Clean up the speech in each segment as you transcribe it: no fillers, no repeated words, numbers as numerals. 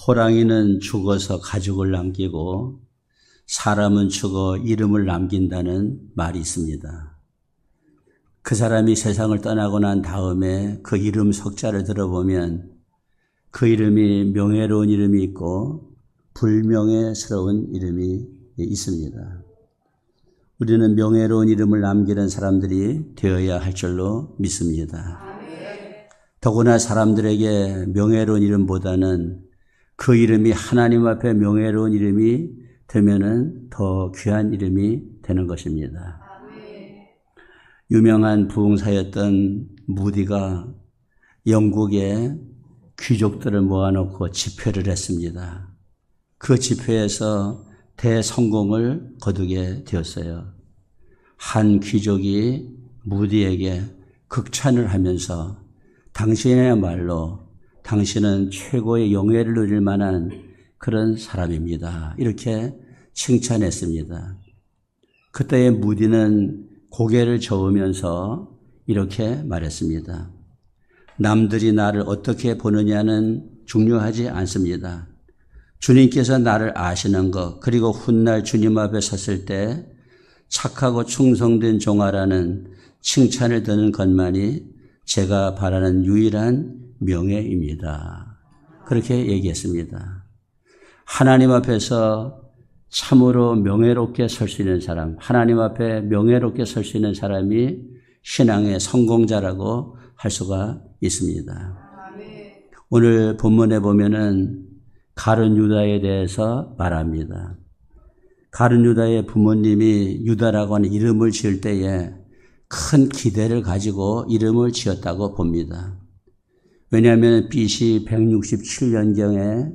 호랑이는 죽어서 가죽을 남기고 사람은 죽어 이름을 남긴다는 말이 있습니다. 그 사람이 세상을 떠나고 난 다음에 그 이름 석자를 들어보면 그 이름이 명예로운 이름이 있고 불명예스러운 이름이 있습니다. 우리는 명예로운 이름을 남기는 사람들이 되어야 할 줄로 믿습니다. 더구나 사람들에게 명예로운 이름보다는 그 이름이 하나님 앞에 명예로운 이름이 되면은 더 귀한 이름이 되는 것입니다. 유명한 부흥사였던 무디가 영국의 귀족들을 모아놓고 집회를 했습니다. 그 집회에서 대성공을 거두게 되었어요. 한 귀족이 무디에게 극찬을 하면서 당신이야말로 당신은 최고의 영예를 누릴 만한 그런 사람입니다. 이렇게 칭찬했습니다. 그때의 무디는 고개를 저으면서 이렇게 말했습니다. 남들이 나를 어떻게 보느냐는 중요하지 않습니다. 주님께서 나를 아시는 것, 그리고 훗날 주님 앞에 섰을 때 착하고 충성된 종아라는 칭찬을 듣는 것만이 제가 바라는 유일한 명예입니다. 그렇게 얘기했습니다. 하나님 앞에서 참으로 명예롭게 설 수 있는 사람, 하나님 앞에 명예롭게 설 수 있는 사람이 신앙의 성공자라고 할 수가 있습니다. 오늘 본문에 보면은 가룟 유다에 대해서 말합니다. 가룟 유다의 부모님이 유다라고 하는 이름을 지을 때에 큰 기대를 가지고 이름을 지었다고 봅니다. 왜냐하면 BC 167년경에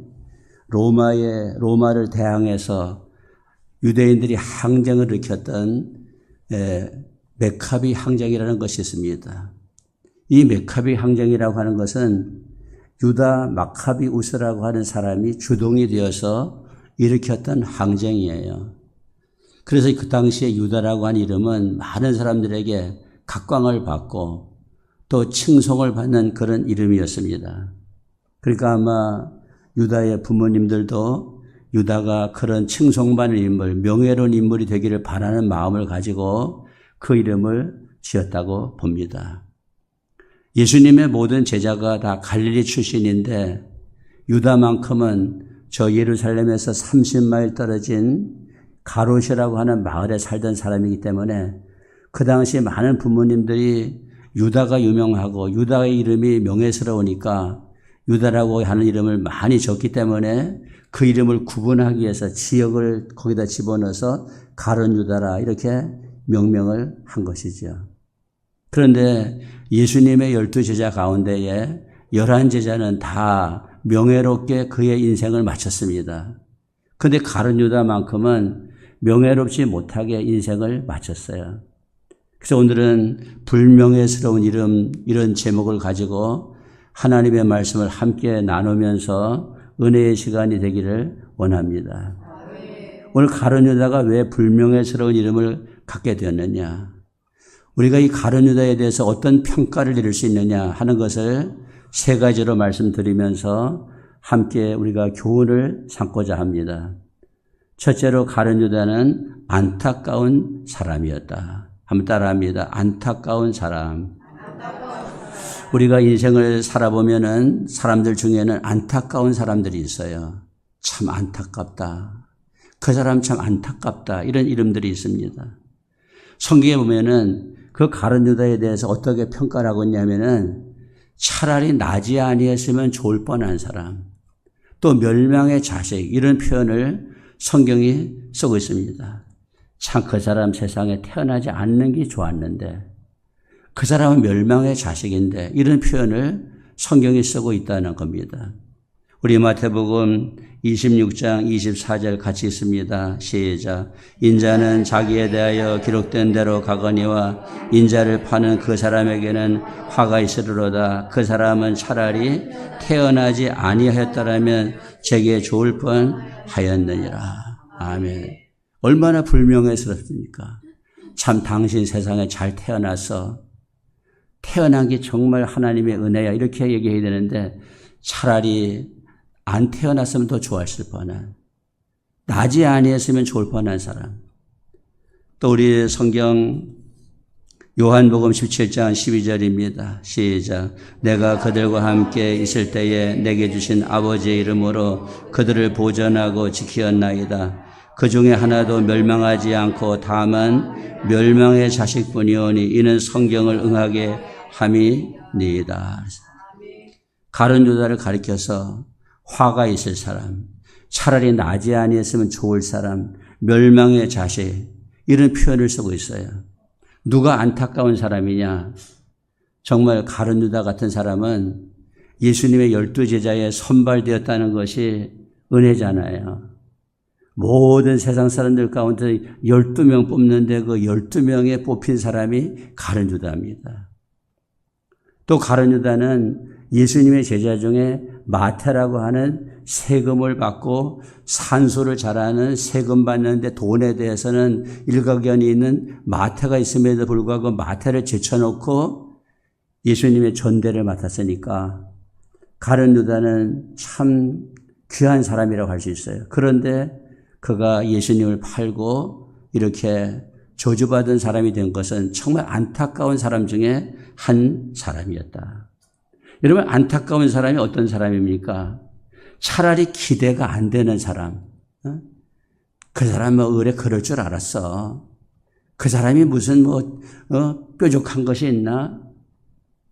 로마를 대항해서 유대인들이 항쟁을 일으켰던 메카비 항쟁이라는 것이 있습니다. 이 메카비 항쟁이라고 하는 것은 유다 마카비우스라고 하는 사람이 주동이 되어서 일으켰던 항쟁이에요. 그래서 그 당시에 유다라고 하는 이름은 많은 사람들에게 각광을 받고 또 칭송을 받는 그런 이름이었습니다. 그러니까 아마 유다의 부모님들도 유다가 그런 칭송받는 인물, 명예로운 인물이 되기를 바라는 마음을 가지고 그 이름을 지었다고 봅니다. 예수님의 모든 제자가 다 갈릴리 출신인데 유다만큼은 저 예루살렘에서 30마일 떨어진 가롯이라고 하는 마을에 살던 사람이기 때문에 그 당시 많은 부모님들이 유다가 유명하고 유다의 이름이 명예스러우니까 유다라고 하는 이름을 많이 줬기 때문에 그 이름을 구분하기 위해서 지역을 거기다 집어넣어서 가룟 유다라 이렇게 명명을 한 것이죠. 그런데 예수님의 12제자 가운데에 11제자는 다 명예롭게 그의 인생을 마쳤습니다. 그런데 가룟 유다만큼은 명예롭지 못하게 인생을 마쳤어요. 그래서 오늘은 불명예스러운 이름, 이런 제목을 가지고 하나님의 말씀을 함께 나누면서 은혜의 시간이 되기를 원합니다. 오늘 가룟 유다가 왜 불명예스러운 이름을 갖게 되었느냐? 우리가 이 가룟 유다에 대해서 어떤 평가를 내릴 수 있느냐 하는 것을 세 가지로 말씀드리면서 함께 우리가 교훈을 삼고자 합니다. 첫째로 가룟 유다는 안타까운 사람이었다. 한번 따라합니다. 안타까운 사람. 우리가 인생을 살아보면은 사람들 중에는 안타까운 사람들이 있어요. 참 안타깝다. 그 사람 참 안타깝다. 이런 이름들이 있습니다. 성경에 보면은 그 가룟 유다에 대해서 어떻게 평가를 하고 있냐면은 차라리 나지 아니했으면 좋을 뻔한 사람, 또 멸망의 자식, 이런 표현을 성경이 쓰고 있습니다. 참 그 사람 세상에 태어나지 않는 게 좋았는데 그 사람은 멸망의 자식인데 이런 표현을 성경이 쓰고 있다는 겁니다. 우리 마태복음 26장 24절 같이 있습니다. 시작. 인자는 자기에 대하여 기록된 대로 가거니와 인자를 파는 그 사람에게는 화가 있으리로다. 그 사람은 차라리 태어나지 아니하였더라면 제게 좋을 뻔하였느니라. 아멘. 얼마나 불명예스럽습니까? 참 당신 세상에 잘 태어나서 태어난 게 정말 하나님의 은혜야 이렇게 얘기해야 되는데 차라리 안 태어났으면 더 좋았을 뻔한, 나지 아니했으면 좋을 뻔한 사람. 또 우리 성경 요한복음 17장 12절입니다. 시작. 내가 그들과 함께 있을 때에 내게 주신 아버지의 이름으로 그들을 보존하고 지키었나이다. 그 중에 하나도 멸망하지 않고 다만 멸망의 자식뿐이오니 이는 성경을 응하게 함이니이다. 가룟 유다를 가리켜서 화가 있을 사람, 차라리 나지 아니했으면 좋을 사람, 멸망의 자식, 이런 표현을 쓰고 있어요. 누가 안타까운 사람이냐? 정말 가룟 유다 같은 사람은 예수님의 12제자에 선발되었다는 것이 은혜잖아요. 모든 세상 사람들 가운데 12명 뽑는데 그 12명에 뽑힌 사람이 가룟 유다입니다. 또 가룟 유다는 예수님의 제자 중에 마태라고 하는 세금을 받고 산소를 잘하는 세금 받는데 돈에 대해서는 일가견이 있는 마태가 있음에도 불구하고 마태를 제쳐놓고 예수님의 전대를 맡았으니까 가룟 유다는 참 귀한 사람이라고 할 수 있어요. 그런데 그가 예수님을 팔고 이렇게 저주받은 사람이 된 것은 정말 안타까운 사람 중에 한 사람이었다. 여러분, 안타까운 사람이 어떤 사람입니까? 차라리 기대가 안 되는 사람. 그 사람은 의뢰 그럴 줄 알았어. 그 사람이 무슨 뾰족한 것이 있나?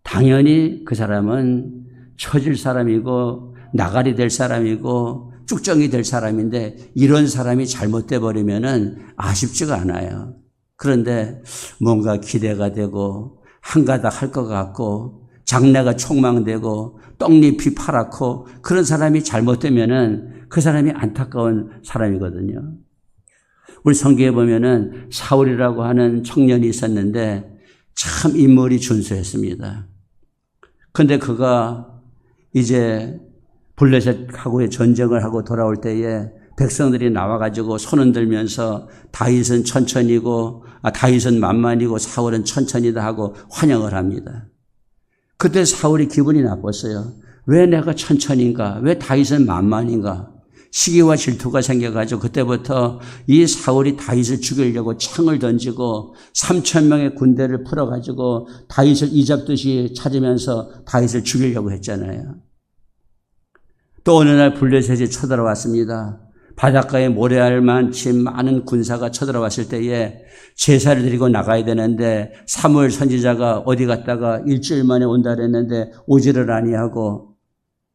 당연히 그 사람은 처질 사람이고 나가리 될 사람이고 쭉정이 될 사람인데 이런 사람이 잘못돼 버리면은 아쉽지가 않아요. 그런데 뭔가 기대가 되고 한가닥 할 것 같고 장래가 촉망되고 떡잎이 파랗고 그런 사람이 잘못되면은 그 사람이 안타까운 사람이거든요. 우리 성경에 보면은 사울이라고 하는 청년이 있었는데 참 인물이 준수했습니다. 그런데 그가 이제 블레셋하고의 전쟁을 하고 돌아올 때에 백성들이 나와가지고 손 들면서 다윗은 천천히고 다윗은 만만이고 사울은 천천히다 하고 환영을 합니다. 그때 사울이 기분이 나빴어요. 왜 내가 천천인가? 왜 다윗은 만만인가? 시기와 질투가 생겨가지고 그때부터 이 사울이 다윗을 죽이려고 창을 던지고 3,000명의 군대를 풀어가지고 다윗을 이잡듯이 찾으면서 다윗을 죽이려고 했잖아요. 또 어느 날 블레셋이 쳐들어왔습니다. 바닷가에 모래알만치 많은 군사가 쳐들어왔을 때에 제사를 드리고 나가야 되는데 사무엘 선지자가 어디 갔다가 일주일 만에 온다 그랬는데 오지를 아니하고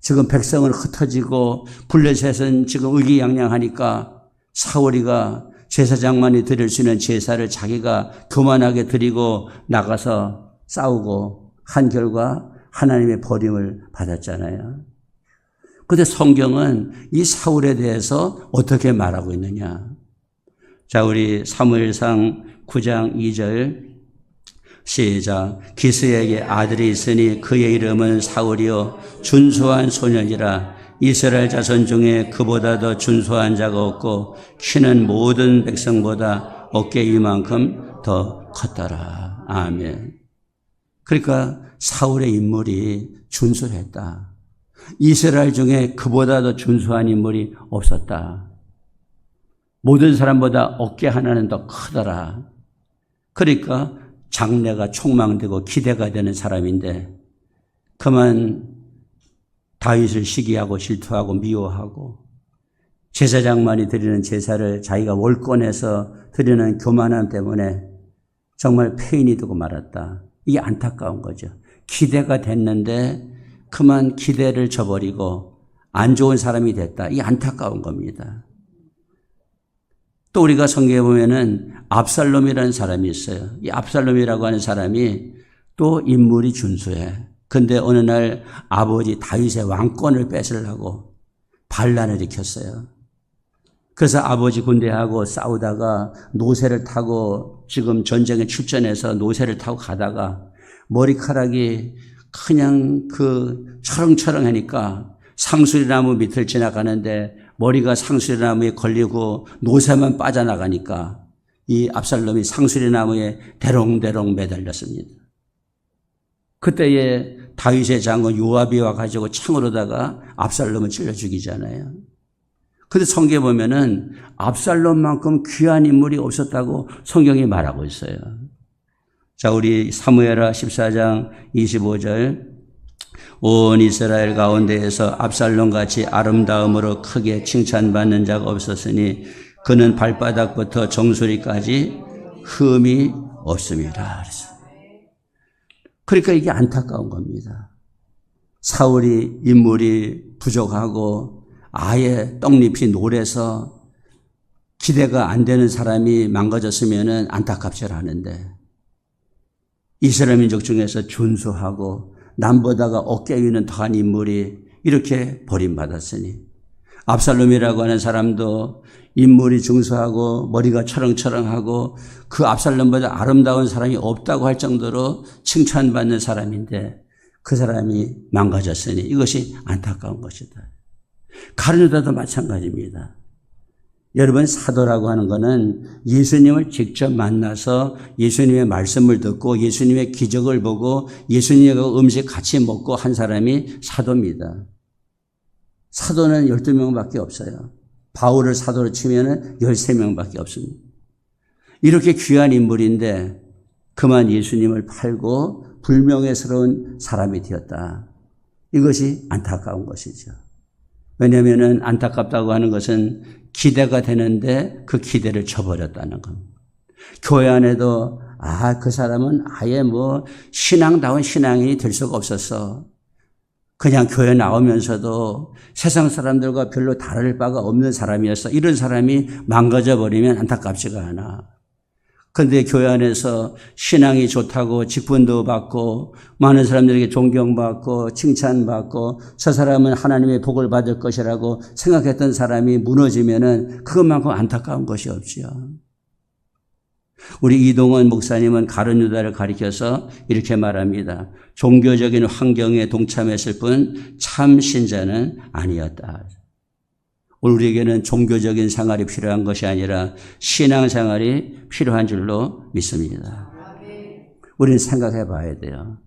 지금 백성은 흩어지고 블레셋은 지금 의기양양하니까 사울이가 제사장만이 드릴 수 있는 제사를 자기가 교만하게 드리고 나가서 싸우고 한 결과 하나님의 버림을 받았잖아요. 그런데 성경은 이 사울에 대해서 어떻게 말하고 있느냐? 자, 우리 사무엘상 9장 2절 시작. 기스에게 아들이 있으니 그의 이름은 사울이요 준수한 소년이라. 이스라엘 자손 중에 그보다 더 준수한 자가 없고 키는 모든 백성보다 어깨 이만큼 더 컸더라. 아멘. 그러니까 사울의 인물이 준수했다. 이스라엘 중에 그보다 더 준수한 인물이 없었다. 모든 사람보다 어깨 하나는 더 크더라. 그러니까 장래가 촉망되고 기대가 되는 사람인데 그만 다윗을 시기하고 질투하고 미워하고 제사장만이 드리는 제사를 자기가 월권해서 드리는 교만함 때문에 정말 폐인이 되고 말았다. 이게 안타까운 거죠. 기대가 됐는데 그만 기대를 저버리고 안 좋은 사람이 됐다. 이게 안타까운 겁니다. 또 우리가 성경에 보면은 압살롬이라는 사람이 있어요. 이 압살롬이라고 하는 사람이 또 인물이 준수해. 근데 어느 날 아버지 다윗의 왕권을 뺏으려고 반란을 일으켰어요. 그래서 아버지 군대하고 싸우다가 노새를 타고 지금 전쟁에 출전해서 노새를 타고 가다가 머리카락이 그냥 철렁철렁하니까 상수리나무 밑을 지나가는데 머리가 상수리나무에 걸리고 노새만 빠져나가니까 이 압살롬이 상수리나무에 대롱대롱 매달렸습니다. 그때에 다윗의 장군 요압이 와가지고 창으로다가 압살롬을 찔러 죽이잖아요. 근데 성경에 보면은 압살롬만큼 귀한 인물이 없었다고 성경이 말하고 있어요. 자, 우리 사무엘하 14장 25절. 온 이스라엘 가운데에서 압살롬같이 아름다움으로 크게 칭찬받는 자가 없었으니 그는 발바닥부터 정수리까지 흠이 없습니다. 그러니까 이게 안타까운 겁니다. 사울이 인물이 부족하고 아예 떡잎이 노래서 기대가 안 되는 사람이 망가졌으면 안타깝질 않은데 이스라엘 민족 중에서 준수하고 남보다가 어깨 위는 더한 인물이 이렇게 버림받았으니 압살롬이라고 하는 사람도 인물이 중수하고 머리가 철렁철렁하고 그 압살롬보다 아름다운 사람이 없다고 할 정도로 칭찬받는 사람인데 그 사람이 망가졌으니 이것이 안타까운 것이다. 가룟 유다도 마찬가지입니다. 여러분, 사도라고 하는 것은 예수님을 직접 만나서 예수님의 말씀을 듣고 예수님의 기적을 보고 예수님과 음식 같이 먹고 한 사람이 사도입니다. 사도는 12명밖에 없어요. 바울을 사도로 치면 13명밖에 없습니다. 이렇게 귀한 인물인데 그만 예수님을 팔고 불명예스러운 사람이 되었다. 이것이 안타까운 것이죠. 왜냐하면 안타깝다고 하는 것은 기대가 되는데 그 기대를 저버렸다는 겁니다. 교회 안에도 그 사람은 아예 신앙다운 신앙인이 될 수가 없었어. 그냥 교회 나오면서도 세상 사람들과 별로 다를 바가 없는 사람이었어. 이런 사람이 망가져 버리면 안타깝지가 않아. 그런데 교회 안에서 신앙이 좋다고 직분도 받고 많은 사람들에게 존경받고 칭찬받고 저 사람은 하나님의 복을 받을 것이라고 생각했던 사람이 무너지면은 그것만큼 안타까운 것이 없지요. 우리 이동원 목사님은 가룟 유다를 가리켜서 이렇게 말합니다. 종교적인 환경에 동참했을 뿐 참 신자는 아니었다. 우리에게는 종교적인 생활이 필요한 것이 아니라 신앙생활이 필요한 줄로 믿습니다. 우리는 생각해 봐야 돼요.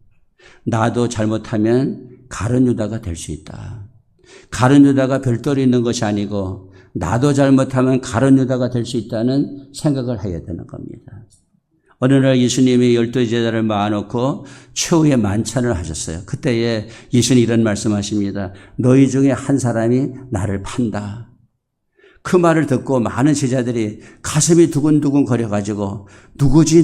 나도 잘못하면 가룟 유다가 될 수 있다. 가룟 유다가 별도로 있는 것이 아니고 나도 잘못하면 가룟 유다가 될 수 있다는 생각을 해야 되는 겁니다. 어느 날 예수님이 12제자를 모아놓고 최후의 만찬을 하셨어요. 그때에 예수님이 이런 말씀하십니다. 너희 중에 한 사람이 나를 판다. 그 말을 듣고 많은 제자들이 가슴이 두근두근 거려가지고 누구지?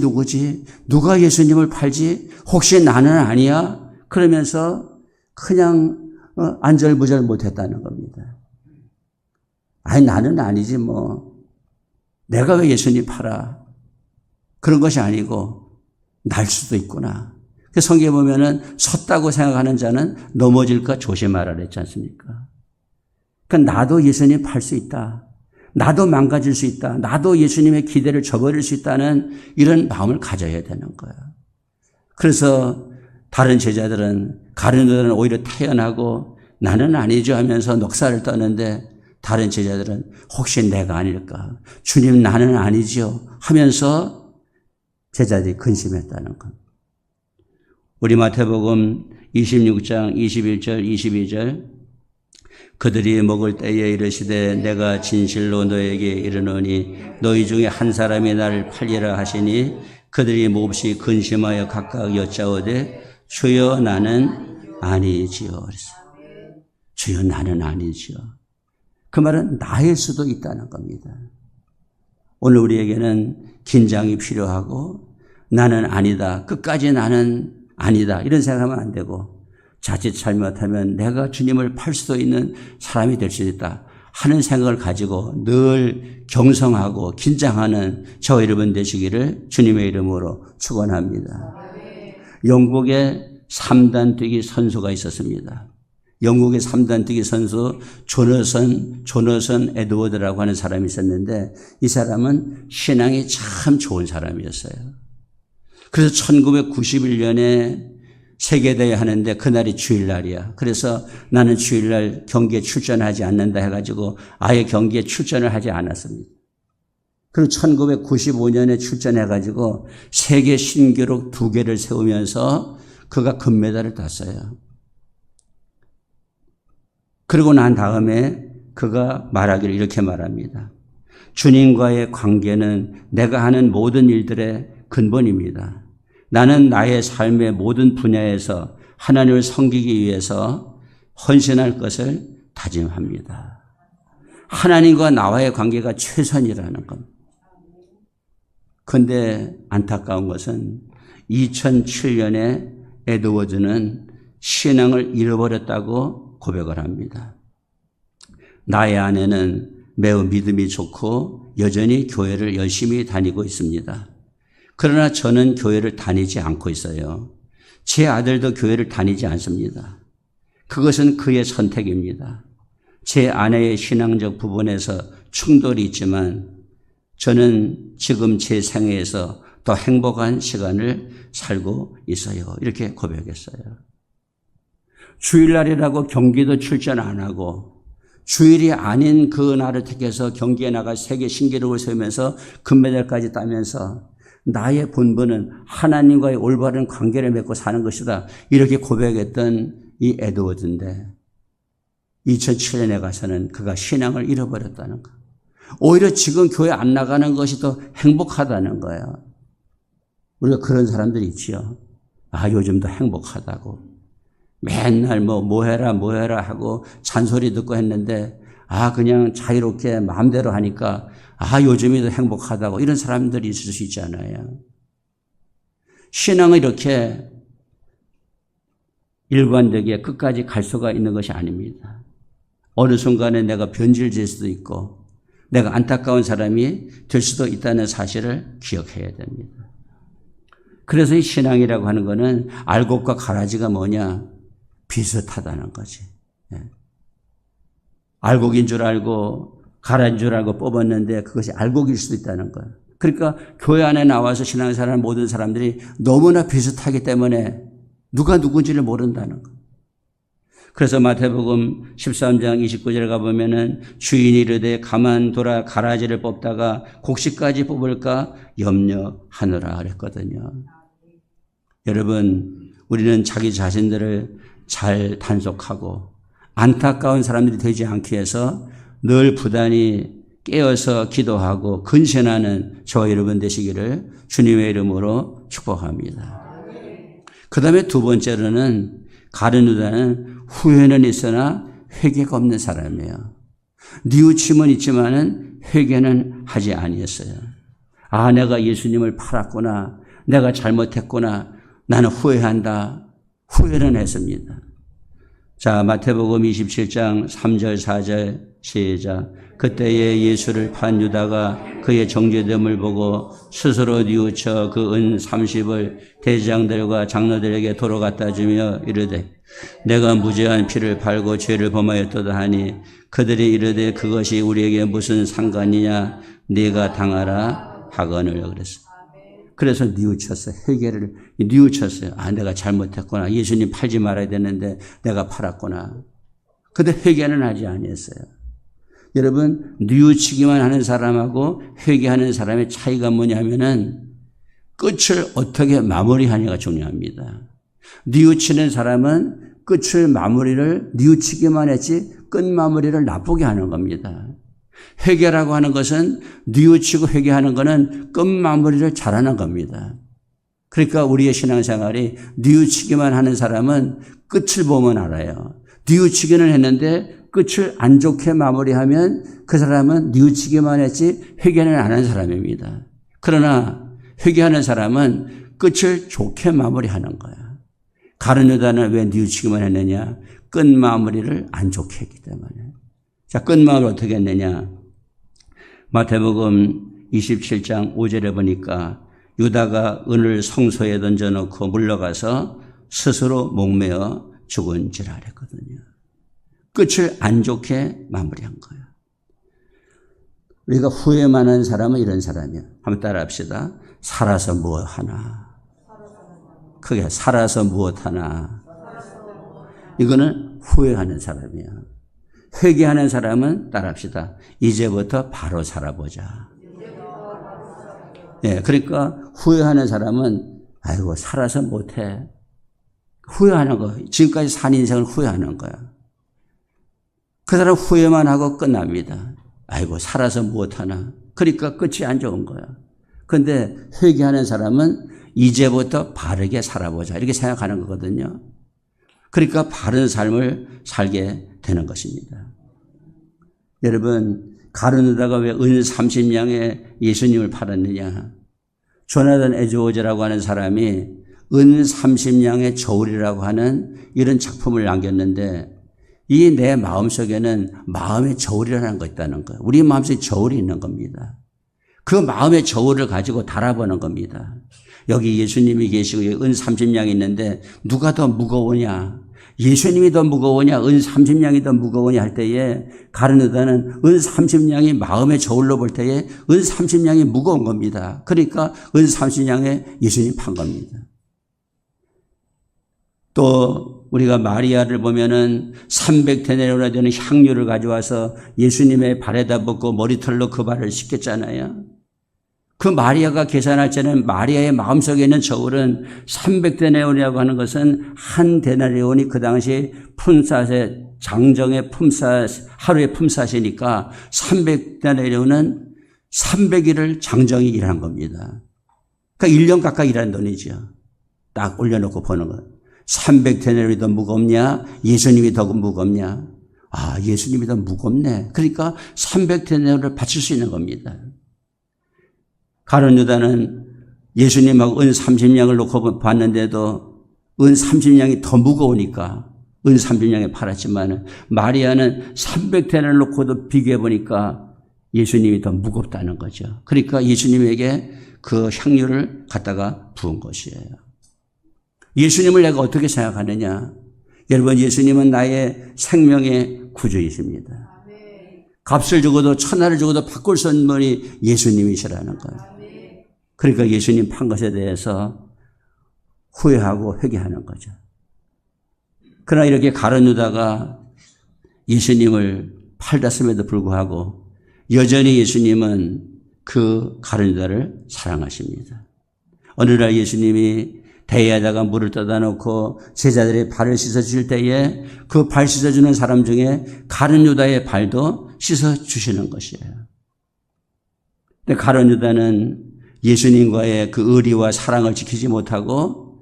누가 예수님을 팔지? 혹시 나는 아니야? 그러면서 그냥 안절부절 못했다는 겁니다. 나는 아니지 내가 왜 예수님 팔아? 그런 것이 아니고 날 수도 있구나. 성경에 보면은 섰다고 생각하는 자는 넘어질까 조심하라 그랬지 않습니까? 그러니까 나도 예수님 팔 수 있다. 나도 망가질 수 있다. 나도 예수님의 기대를 저버릴 수 있다는 이런 마음을 가져야 되는 거야. 그래서 다른 제자들은 가룟 유다는 오히려 태연하고 나는 아니죠 하면서 넋살을 떠는데 다른 제자들은 혹시 내가 아닐까? 주님 나는 아니죠 하면서 제자들이 근심했다는 것. 우리 마태복음 26장 21절 22절 그들이 먹을 때에 이르시되 내가 진실로 너에게 이르노니 너희 중에 한 사람이 나를 팔리라 하시니 그들이 몹시 근심하여 각각 여짜오되 주여 나는 아니지요. 그랬어요. 주여 나는 아니지요. 그 말은 나일 수도 있다는 겁니다. 오늘 우리에게는 긴장이 필요하고 나는 아니다. 끝까지 나는 아니다. 이런 생각하면 안 되고 자칫 잘못하면 내가 주님을 팔 수도 있는 사람이 될 수 있다 하는 생각을 가지고 늘 경성하고 긴장하는 저 여러분 되시기를 주님의 이름으로 축원합니다. 영국에 3단 뛰기 선수가 있었습니다. 영국의 3단 뛰기 선수 조너선 에드워드라고 하는 사람이 있었는데 이 사람은 신앙이 참 좋은 사람이었어요. 그래서 1991년에 세계대회 하는데 그날이 주일날이야. 그래서 나는 주일날 경기에 출전하지 않는다 해가지고 아예 경기에 출전을 하지 않았습니다. 그리고 1995년에 출전해가지고 세계 신기록 2개를 세우면서 그가 금메달을 땄어요. 그러고 난 다음에 그가 말하기를 이렇게 말합니다. 주님과의 관계는 내가 하는 모든 일들의 근본입니다. 나는 나의 삶의 모든 분야에서 하나님을 섬기기 위해서 헌신할 것을 다짐합니다. 하나님과 나와의 관계가 최선이라는 겁니다. 그런데 안타까운 것은 2007년에 에드워즈는 신앙을 잃어버렸다고 고백을 합니다. 나의 아내는 매우 믿음이 좋고 여전히 교회를 열심히 다니고 있습니다. 그러나 저는 교회를 다니지 않고 있어요. 제 아들도 교회를 다니지 않습니다. 그것은 그의 선택입니다. 제 아내의 신앙적 부분에서 충돌이 있지만 저는 지금 제 생애에서 더 행복한 시간을 살고 있어요. 이렇게 고백했어요. 주일날이라고 경기도 출전 안 하고 주일이 아닌 그 날을 택해서 경기에 나가 세계 신기록을 세우면서 금메달까지 따면서 나의 본분은 하나님과의 올바른 관계를 맺고 사는 것이다. 이렇게 고백했던 이 에드워드인데 2007년에 가서는 그가 신앙을 잃어버렸다는 거. 오히려 지금 교회 안 나가는 것이 더 행복하다는 거예요. 우리가 그런 사람들이 있지요. 아, 요즘 더 행복하다고. 맨날 뭐 해라 하고 잔소리 듣고 했는데 그냥 자유롭게 마음대로 하니까 요즘이 더 행복하다고. 이런 사람들이 있을 수 있잖아요. 신앙을 이렇게 일관되게 끝까지 갈 수가 있는 것이 아닙니다. 어느 순간에 내가 변질될 수도 있고 내가 안타까운 사람이 될 수도 있다는 사실을 기억해야 됩니다. 그래서 이 신앙이라고 하는 것은 알곡과 가라지가 뭐냐? 비슷하다는 거지. 알곡인 줄 알고 가라지인 줄 알고 뽑았는데 그것이 알곡일 수도 있다는 거예요. 그러니까 교회 안에 나와서 신앙생활하는 모든 사람들이 너무나 비슷하기 때문에 누가 누군지를 모른다는 거예요. 그래서 마태복음 13장 29절에 가보면은 주인이 이르되 가만둬라 가라지를 뽑다가 곡식까지 뽑을까 염려하느라 그랬거든요. 여러분, 우리는 자기 자신들을 잘 단속하고 안타까운 사람들이 되지 않기 위해서 늘 부단히 깨어서 기도하고 근신하는 저와 여러분 되시기를 주님의 이름으로 축복합니다. 그 다음에 두 번째로는 가룟 유다는 후회는 있으나 회개가 없는 사람이에요. 뉘우침은 있지만은 회개는 하지 아니했어요. 내가 예수님을 팔았구나. 내가 잘못했구나. 나는 후회한다. 후회는 했습니다. 자, 마태복음 27장 3절 4절 시작. 그때에 예수를 판 유다가 그의 정죄됨을 보고 스스로 뉘우쳐 그 은 30을 대장들과 장로들에게 도로 갖다 주며 이르되 내가 무죄한 피를 팔고 죄를 범하였도다 하니 그들이 이르되 그것이 우리에게 무슨 상관이냐 네가 당하라 하거늘 그랬어요. 그래서 뉘우쳤어요. 회개를 뉘우쳤어요. 내가 잘못했구나. 예수님 팔지 말아야 되는데 내가 팔았구나. 근데 회개는 하지 아니했어요. 여러분, 뉘우치기만 하는 사람하고 회개하는 사람의 차이가 뭐냐면은 끝을 어떻게 마무리하냐가 중요합니다. 뉘우치는 사람은 끝을 마무리를 뉘우치기만 했지 끝 마무리를 나쁘게 하는 겁니다. 회개라고 하는 것은 뉘우치고 회개하는 것은 끝 마무리를 잘하는 겁니다. 그러니까 우리의 신앙생활이 뉘우치기만 하는 사람은 끝을 보면 알아요. 뉘우치기는 했는데 끝을 안 좋게 마무리하면 그 사람은 뉘우치기만 했지 회개는 안 한 사람입니다. 그러나 회개하는 사람은 끝을 좋게 마무리하는 거야. 가룟 유다는 왜 뉘우치기만 했느냐? 끝 마무리를 안 좋게 했기 때문에. 자, 끝 마무리 어떻게 했느냐? 마태복음 27장 5절에 보니까 유다가 은을 성소에 던져놓고 물러가서 스스로 목매어 죽은지라 그랬거든요. 끝을 안 좋게 마무리한 거예요. 우리가 후회만 하는 사람은 이런 사람이에요. 한번 따라 합시다. 살아서 무엇 하나. 크게 살아서 무엇 하나. 이거는 후회하는 사람이에요. 회개하는 사람은 따라 합시다. 이제부터 바로 살아보자. 그러니까 후회하는 사람은 살아서 못해. 후회하는 거. 지금까지 산 인생을 후회하는 거야. 그 사람 후회만 하고 끝납니다. 아이고 살아서 무엇하나. 그러니까 끝이 안 좋은 거야. 그런데 회개하는 사람은 이제부터 바르게 살아보자 이렇게 생각하는 거거든요. 그러니까 바른 삶을 살게 되는 것입니다. 여러분 가룟 유다가 왜 은 30냥에 예수님을 팔았느냐. 조나단 에드워즈라고 하는 사람이 은 30냥의 저울이라고 하는 이런 작품을 남겼는데 이 내 마음속에는 마음의 저울이라는 거 있다는 거예요. 우리 마음속에 저울이 있는 겁니다. 그 마음의 저울을 가지고 달아보는 겁니다. 여기 예수님이 계시고 은 30냥이 있는데 누가 더 무거우냐. 예수님이 더 무거우냐 은 30냥이 더 무거우냐 할 때에 가룟 유다는 은 30냥이 마음의 저울로 볼 때에 은 30냥이 무거운 겁니다. 그러니까 은 30냥에 예수님 판 겁니다. 또 우리가 마리아를 보면은 300데나리온이나 되는 향유를 가져와서 예수님의 발에다 붓고 머리털로 그 발을 씻겼잖아요. 그 마리아가 계산할 때는 마리아의 마음속에 있는 저울은 300데나리온이라고 하는 것은 한 데나리온이 그 당시 품삯의 장정의 하루의 품삯이니까 300데나리온은 300일을 장정이 일한 겁니다. 그러니까 1년 가까이 일한 돈이죠. 딱 올려놓고 보는 거. 300데나리온이 더 무겁냐? 예수님이 더 무겁냐? 아, 예수님이 더 무겁네. 그러니까 300데나리온을 바칠 수 있는 겁니다. 가룟 유다는 예수님하고 은 30냥을 놓고 봤는데도 은 30냥이 더 무거우니까 은 30냥에 팔았지만 마리아는 300데나리온을 놓고도 비교해 보니까 예수님이 더 무겁다는 거죠. 그러니까 예수님에게 그 향유를 갖다가 부은 것이에요. 예수님을 내가 어떻게 생각하느냐? 여러분 예수님은 나의 생명의 구주이십니다. 값을 주고도 천하를 주고도 바꿀 수 없는 분이 예수님이시라는 거예요. 그러니까 예수님 판 것에 대해서 후회하고 회개하는 거죠. 그러나 이렇게 가룟 유다가 예수님을 팔았음에도 불구하고 여전히 예수님은 그 가룟 유다를 사랑하십니다. 어느 날 예수님이 대야에다가 물을 떠다 놓고 제자들의 발을 씻어주실 때에 그 발 씻어주는 사람 중에 가룟 유다의 발도 씻어주시는 것이에요. 근데 가룟 유다는 예수님과의 그 의리와 사랑을 지키지 못하고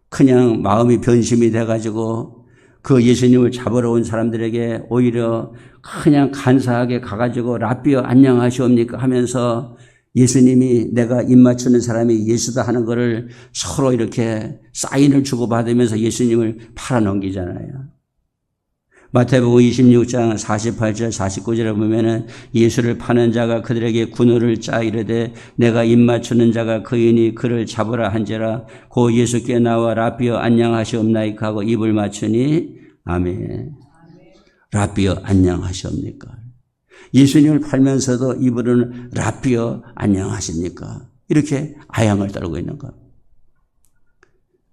그냥 마음이 변심이 돼가지고 그 예수님을 잡으러 온 사람들에게 오히려 그냥 간사하게 가가지고 라삐어 안녕하시옵니까 하면서 예수님이 내가 입 맞추는 사람이 예수다 하는 거를 서로 이렇게 사인을 주고받으면서 예수님을 팔아넘기잖아요. 마태복음 26장 48절 49절에 보면은 예수를 파는 자가 그들에게 군우를 짜 이르되 내가 입 맞추는 자가 그이니 그를 잡으라 한지라 고 예수께 나와 라삐어 안녕하시옵나이까 하고 입을 맞추니 아멘. 라삐어 안녕하시옵니까? 예수님을 팔면서도 이분은 라삐어 안녕하십니까? 이렇게 아양을 떨고 있는 것.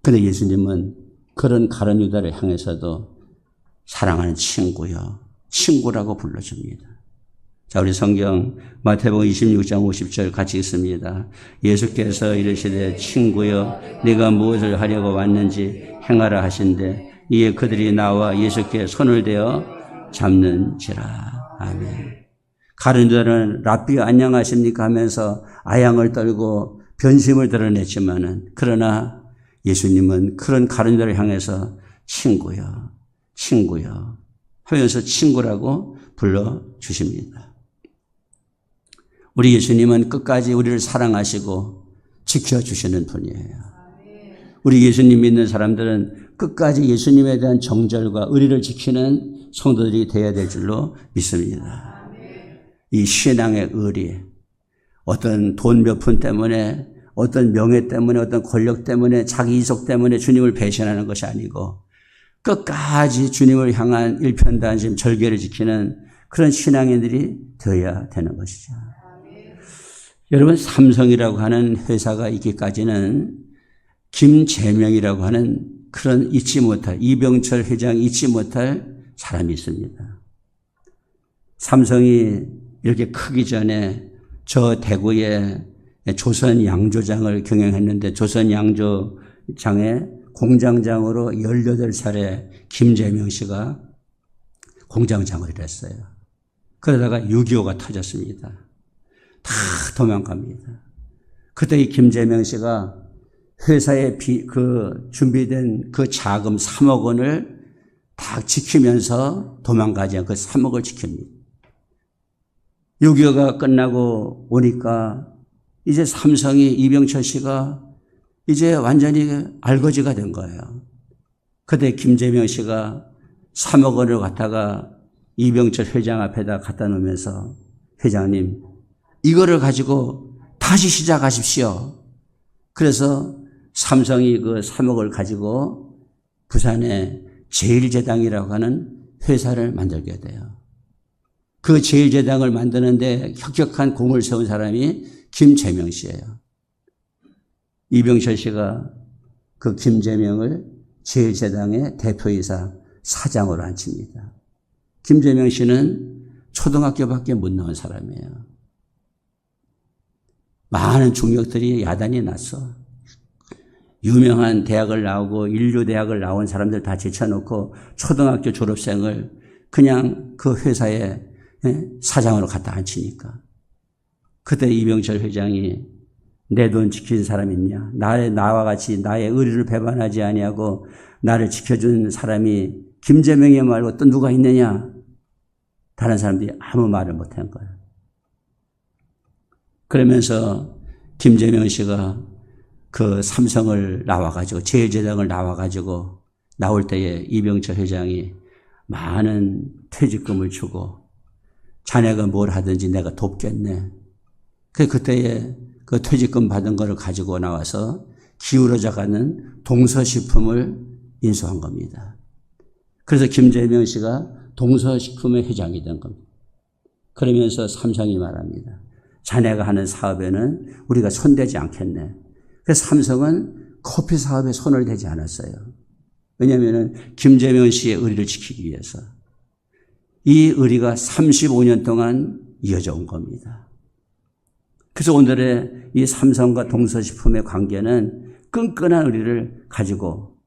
그런데 예수님은 그런 가룟 유다를 향해서도 사랑하는 친구요. 친구라고 불러줍니다. 자, 우리 성경 마태복음 26장 50절 같이 읽습니다. 예수께서 이르시되 친구여 네가 무엇을 하려고 왔는지 행하라 하신대 이에 그들이 나와 예수께 손을 대어 잡는지라. 아멘. 가룟 유다는 라삐어 안녕하십니까 하면서 아양을 떨고 변심을 드러냈지만은 그러나 예수님은 그런 가룟 유다를 향해서 친구여 친구여 하면서 친구라고 불러주십니다. 우리 예수님은 끝까지 우리를 사랑하시고 지켜주시는 분이에요. 우리 예수님 믿는 사람들은 끝까지 예수님에 대한 정절과 의리를 지키는 성도들이 되어야 될 줄로 믿습니다. 이 신앙의 의리, 어떤 돈 몇 푼 때문에 어떤 명예 때문에 어떤 권력 때문에 자기 이속 때문에 주님을 배신하는 것이 아니고 끝까지 주님을 향한 일편단심 절개를 지키는 그런 신앙인들이 되어야 되는 것이죠. 여러분 삼성이라고 하는 회사가 있기까지는 김재명이라고 하는 그런 잊지 못할 이병철 회장이 잊지 못할 사람이 있습니다. 삼성이 이렇게 크기 전에 저 대구에 조선 양조장을 경영했는데 조선 양조장에 공장장으로 18살에 김재명 씨가 공장장을 일했어요. 그러다가 6.25가 터졌습니다. 다 도망갑니다. 그때 이 김재명 씨가 회사에 준비된 그 자금 3억 원을 다 지키면서 도망가지 않고 그 3억을 지킵니다. 6.25가 끝나고 오니까 이제 삼성이 이병철 씨가 이제 완전히 알거지가 된 거예요. 그때 김재명 씨가 3억 원을 갖다가 이병철 회장 앞에다 갖다 놓으면서 회장님 이거를 가지고 다시 시작하십시오. 그래서 삼성이 그 3억을 가지고 부산에 제일제당이라고 하는 회사를 만들게 돼요. 그 제일제당을 만드는데 혁혁한 공을 세운 사람이 김재명 씨예요. 이병철 씨가 그 김재명을 제일제당의 대표이사 사장으로 앉힙니다. 김재명 씨는 초등학교밖에 못 나온 사람이에요. 많은 중력들이 야단이 났어. 유명한 대학을 나오고 인류대학을 나온 사람들 다 제쳐놓고 초등학교 졸업생을 그냥 그 회사에 사장으로 갖다 앉히니까. 그때 이병철 회장이 내 돈 지키는 사람 있냐? 나와 같이 나의 의리를 배반하지 아니하고 나를 지켜준 사람이 김재명이 말고 또 누가 있느냐? 다른 사람들이 아무 말을 못한 거예요. 그러면서 김재명 씨가 그 삼성을 나와가지고 제일제당을 나와가지고 나올 때에 이병철 회장이 많은 퇴직금을 주고 자네가 뭘 하든지 내가 돕겠네. 그때에 그 퇴직금 받은 거를 가지고 나와서 기울어져 가는 동서식품을 인수한 겁니다. 그래서 김재명 씨가 동서식품의 회장이 된 겁니다. 그러면서 삼성이 말합니다. 자네가 하는 사업에는 우리가 손대지 않겠네. 그래서 삼성은 커피 사업에 손을 대지 않았어요. 왜냐하면 김재명 씨의 의리를 지키기 위해서. 이 의리가 35년 동안 이어져 온 겁니다. 그래서 오늘의 이 삼성과 동서식품의 관계는 끈끈한 의리를 가지고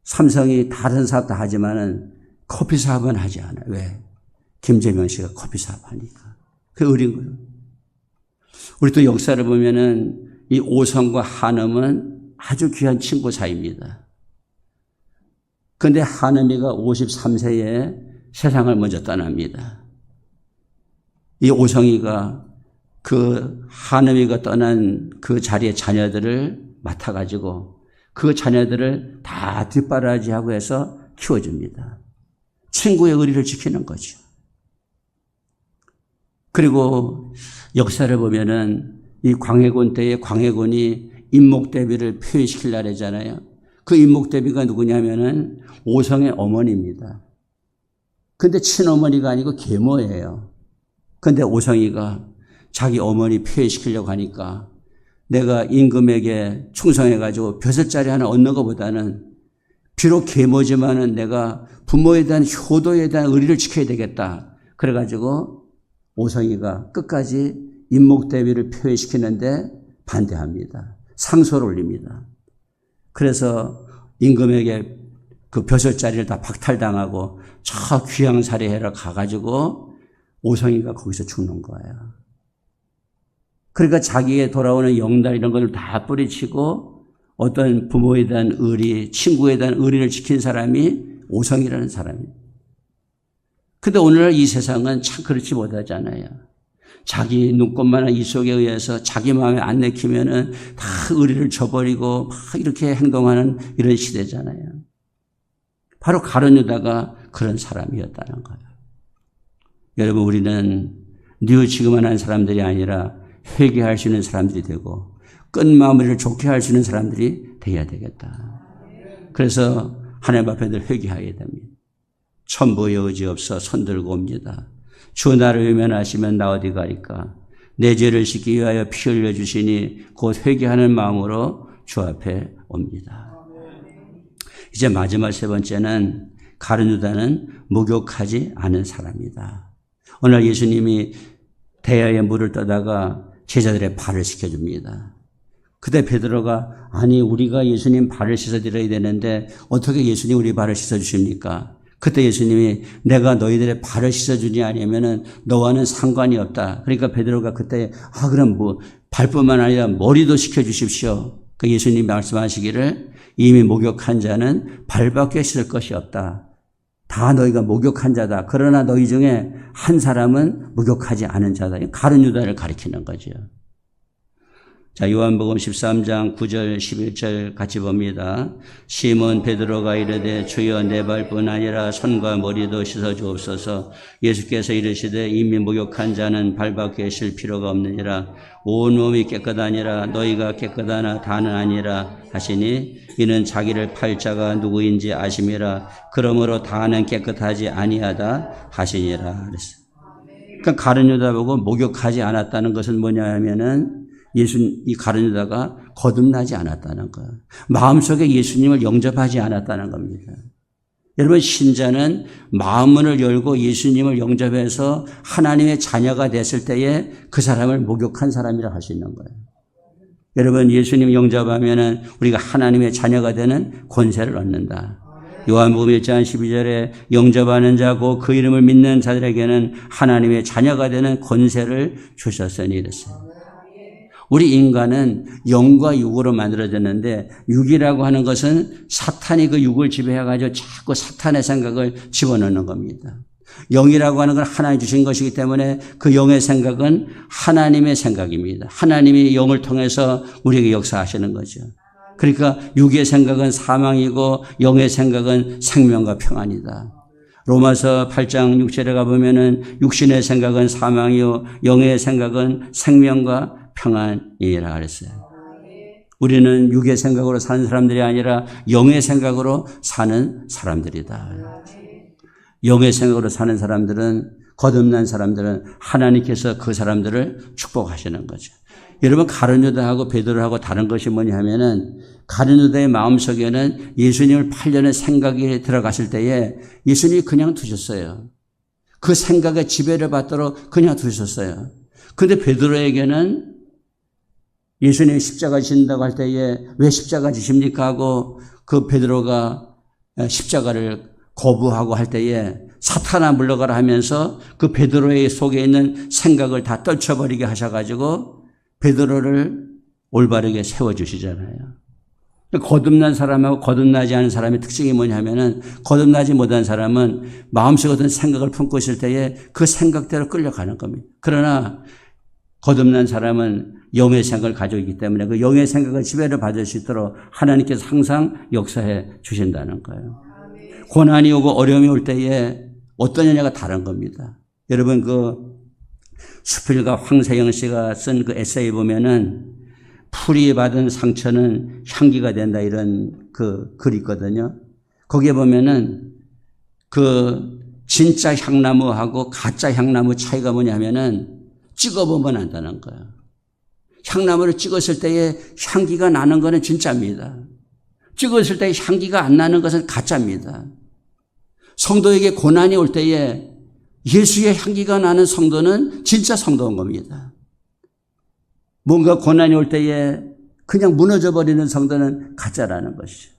삼성이 다른 사업 다 하지만은 커피 사업은 하지 않아요. 왜? 김재명 씨가 커피 사업 하니까. 그 의리인 거예요. 우리 또 역사를 보면은 이 오성과 한음은 아주 귀한 친구 사이입니다. 그런데 한음이가 53세에 세상을 먼저 떠납니다. 이 오성이가 그 한음이가 떠난 그 자리의 자녀들을 맡아가지고 그 자녀들을 다 뒷바라지하고 해서 키워줍니다. 친구의 의리를 지키는 거죠. 그리고 역사를 보면은 이 광해군 때에 광해군이 인목대비를 폐위시키려고 하잖아요. 그 인목대비가 누구냐면은 오성의 어머니입니다. 근데 친어머니가 아니고 계모예요. 근데 오성이가 자기 어머니 폐위시키려고 하니까 내가 임금에게 충성해가지고 벼슬자리 하나 얻는 것보다는 비록 계모지만은 내가 부모에 대한 효도에 대한 의리를 지켜야 되겠다. 그래가지고 오성이가 끝까지 인목대비를 폐위시키는데 반대합니다. 상소를 올립니다. 그래서 임금에게 그 벼슬자리를 다 박탈당하고 저 귀양살이하러 가가지고 오성이가 거기서 죽는 거예요. 그러니까 자기에 돌아오는 영달 이런 것을 다 뿌리치고 어떤 부모에 대한 의리, 친구에 대한 의리를 지킨 사람이 오성이라는 사람이에요. 근데 오늘날 이 세상은 참 그렇지 못하잖아요. 자기 눈꽃만한 이속에 의해서 자기 마음에 안 내키면은 다 의리를 저버리고 막 이렇게 행동하는 이런 시대잖아요. 바로 가룟 유다가 그런 사람이었다는 거예요. 여러분, 우리는 뉘우치기만 한 사람들이 아니라 회개할 수 있는 사람들이 되고 끝마무리를 좋게 할 수 있는 사람들이 되어야 되겠다. 그래서 하나님 앞에 늘 회개해야 됩니다. 천부의 의지 없어 손들고 옵니다. 주 나를 외면하시면 나 어디 가리까. 내 죄를 씻기 위하여 피 흘려주시니 곧 회개하는 마음으로 주 앞에 옵니다. 이제 마지막 세 번째는 가룟 유다는 목욕하지 않은 사람이다. 오늘 예수님이 대야에 물을 떠다가 제자들의 발을 씻겨줍니다. 그때 베드로가 아니 우리가 예수님 발을 씻어드려야 되는데 어떻게 예수님 우리 발을 씻어주십니까? 그때 예수님이 내가 너희들의 발을 씻어주지 아니면은 너와는 상관이 없다. 그러니까 베드로가 그때 그럼 뭐 발뿐만 아니라 머리도 씻겨주십시오. 그 예수님이 말씀하시기를 이미 목욕한 자는 발밖에 씻을 것이 없다. 다 너희가 목욕한 자다. 그러나 너희 중에 한 사람은 목욕하지 않은 자다. 가룟 유다를 가리키는 거죠. 자, 요한복음 13장 9절 11절 같이 봅니다. 시몬 베드로가 이르되 주여 내 발뿐 아니라 손과 머리도 씻어 주옵소서. 예수께서 이르시되 이미 목욕한 자는 발밖에 실 필요가 없느니라. 온 몸이 깨끗하니라. 너희가 깨끗하나 다는 아니라 하시니 이는 자기를 팔 자가 누구인지 아심이라. 그러므로 다는 깨끗하지 아니하다 하시니라. 그랬어요. 그러니까 가룟 유다 보고 목욕하지 않았다는 것은 뭐냐 하면은 이 가룟 유다가 거듭나지 않았다는 거예요. 마음속에 예수님을 영접하지 않았다는 겁니다. 여러분, 신자는 마음문을 열고 예수님을 영접해서 하나님의 자녀가 됐을 때에 그 사람을 목욕한 사람이라 할 수 있는 거예요. 여러분, 예수님 영접하면은 우리가 하나님의 자녀가 되는 권세를 얻는다. 요한복음 1장 12절에 영접하는 자고 그 이름을 믿는 자들에게는 하나님의 자녀가 되는 권세를 주셨으니 이랬어요. 우리 인간은 영과 육으로 만들어졌는데 육이라고 하는 것은 사탄이 그 육을 지배해가지고 자꾸 사탄의 생각을 집어넣는 겁니다. 영이라고 하는 건 하나님 주신 것이기 때문에 그 영의 생각은 하나님의 생각입니다. 하나님이 영을 통해서 우리에게 역사하시는 거죠. 그러니까 육의 생각은 사망이고 영의 생각은 생명과 평안이다. 로마서 8장 6절에 가보면은 육신의 생각은 사망이요 영의 생각은 생명과 평안이라 그랬어요. 우리는 육의 생각으로 사는 사람들이 아니라 영의 생각으로 사는 사람들이다. 영의 생각으로 사는 사람들은, 거듭난 사람들은 하나님께서 그 사람들을 축복하시는 거죠. 여러분, 가룟 유다하고 베드로하고 다른 것이 뭐냐 하면은 가룟 유다의 마음속에는 예수님을 팔려는 생각이 들어갔을 때에 예수님이 그냥 두셨어요. 그 생각에 지배를 받도록 그냥 두셨어요. 그런데 베드로에게는 예수님이 십자가 지신다고 할 때에 왜 십자가 지십니까 하고 그 베드로가 십자가를 거부하고 할 때에 사탄아 물러가라 하면서 그 베드로의 속에 있는 생각을 다 떨쳐버리게 하셔가지고 베드로를 올바르게 세워주시잖아요. 거듭난 사람하고 거듭나지 않은 사람의 특징이 뭐냐면은 거듭나지 못한 사람은 마음속에 어떤 생각을 품고 있을 때에 그 생각대로 끌려가는 겁니다. 그러나 거듭난 사람은 영의 생각을 가지고 있기 때문에 그 영의 생각을 지배를 받을 수 있도록 하나님께서 항상 역사해 주신다는 거예요. 고난이 오고 어려움이 올 때에 어떠냐가 다른 겁니다. 여러분, 그 수필가 황세영 씨가 쓴 그 에세이 보면은 풀이 받은 상처는 향기가 된다 이런 그 글이 있거든요. 거기에 보면은 그 진짜 향나무하고 가짜 향나무 차이가 뭐냐면은 찍어보면 안다는 거예요. 향나무를 찍었을 때에 향기가 나는 것은 진짜입니다. 찍었을 때 향기가 안 나는 것은 가짜입니다. 성도에게 고난이 올 때에 예수의 향기가 나는 성도는 진짜 성도인 겁니다. 뭔가 고난이 올 때에 그냥 무너져 버리는 성도는 가짜라는 것이죠.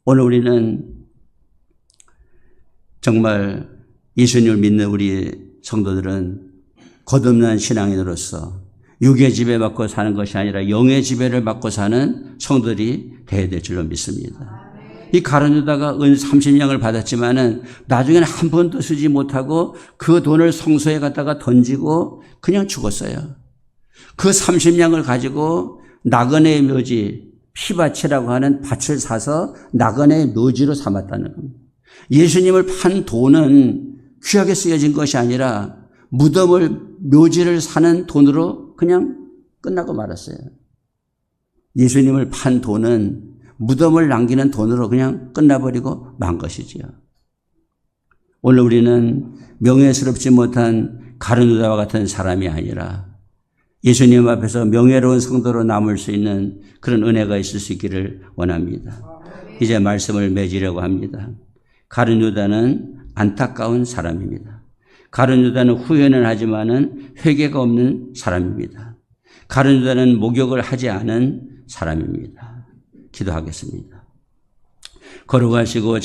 오늘 우리는 정말 예수님을 믿는 우리 성도들은 거듭난 신앙인으로서 육의 지배받고 사는 것이 아니라 영의 지배를 받고 사는 성도들이 되어야 될 줄로 믿습니다. 이 가룟 유다가 은 30냥을 받았지만은 나중에는 한 번도 쓰지 못하고 그 돈을 성소에 갖다가 던지고 그냥 죽었어요. 그 30냥을 가지고 나그네의 묘지, 피밭이라고 하는 밭을 사서 나그네의 묘지로 삼았다는 겁니다. 예수님을 판 돈은 귀하게 쓰여진 것이 아니라 묘지를 사는 돈으로 그냥 끝나고 말았어요. 예수님을 판 돈은 무덤을 남기는 돈으로 그냥 끝나버리고 만 것이지요. 오늘 우리는 명예스럽지 못한 가룟 유다와 같은 사람이 아니라 예수님 앞에서 명예로운 성도로 남을 수 있는 그런 은혜가 있을 수 있기를 원합니다. 이제 말씀을 맺으려고 합니다. 가룟 유다는 안타까운 사람입니다. 가룟 유다는 후회는 하지만은 회개가 없는 사람입니다. 가룟 유다는 목욕을 하지 않은 사람입니다. 기도하겠습니다. 걸어가시고